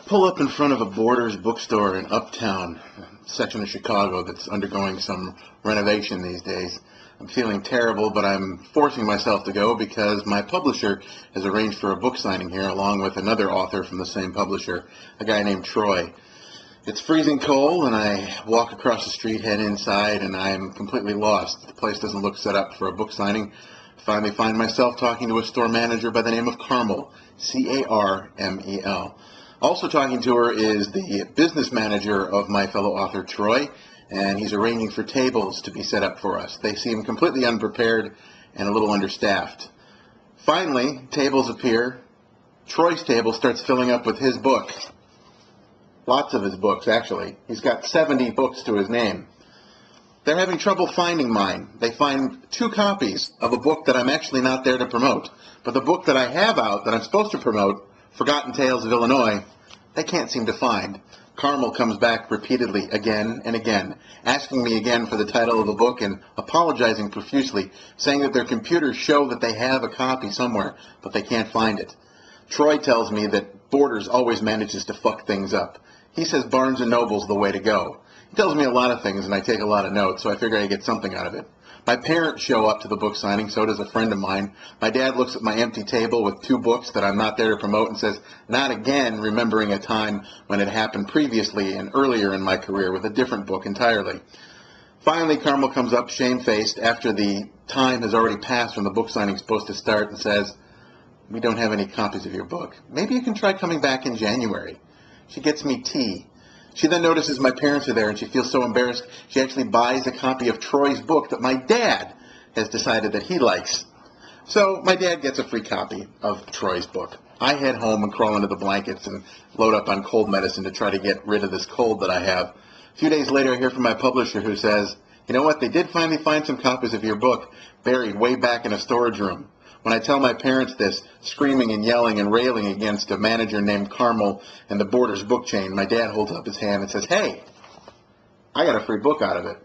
pull up in front of a Borders bookstore in Uptown, section of Chicago that's undergoing some renovation these days. I'm feeling terrible, but I'm forcing myself to go because my publisher has arranged for a book signing here along with another author from the same publisher, a guy named Troy. It's freezing cold, and I walk across the street, head inside, and I'm completely lost. The place doesn't look set up for a book signing. I finally find myself talking to a store manager by the name of Carmel, C-A-R-M-E-L. Also talking to her is the business manager of my fellow author, Troy, and he's arranging for tables to be set up for us. They seem completely unprepared and a little understaffed. Finally, tables appear. Troy's table starts filling up with his book. Lots of his books, actually. He's got 70 books to his name. They're having trouble finding mine. They find 2 copies of a book that I'm actually not there to promote. But the book that I have out that I'm supposed to promote, Forgotten Tales of Illinois, they can't seem to find. Carmel comes back repeatedly again and again, asking me again for the title of the book and apologizing profusely, saying that their computers show that they have a copy somewhere, but they can't find it. Troy tells me that Borders always manages to fuck things up. He says Barnes & Noble's the way to go. He tells me a lot of things, and I take a lot of notes, so I figure I get something out of it. My parents show up to the book signing, so does a friend of mine. My dad looks at my empty table with 2 books that I'm not there to promote and says, not again, remembering a time when it happened previously and earlier in my career with a different book entirely. Finally, Carmel comes up shamefaced after the time has already passed when the book signing is supposed to start and says, we don't have any copies of your book. Maybe you can try coming back in January. She gets me tea. She then notices my parents are there, and she feels so embarrassed, she actually buys a copy of Troy's book that my dad has decided that he likes. So my dad gets a free copy of Troy's book. I head home and crawl into the blankets and load up on cold medicine to try to get rid of this cold that I have. A few days later, I hear from my publisher who says, you know what, they did finally find some copies of your book buried way back in a storage room. When I tell my parents this, screaming and yelling and railing against a manager named Carmel and the Borders book chain, my dad holds up his hand and says, hey, I got a free book out of it.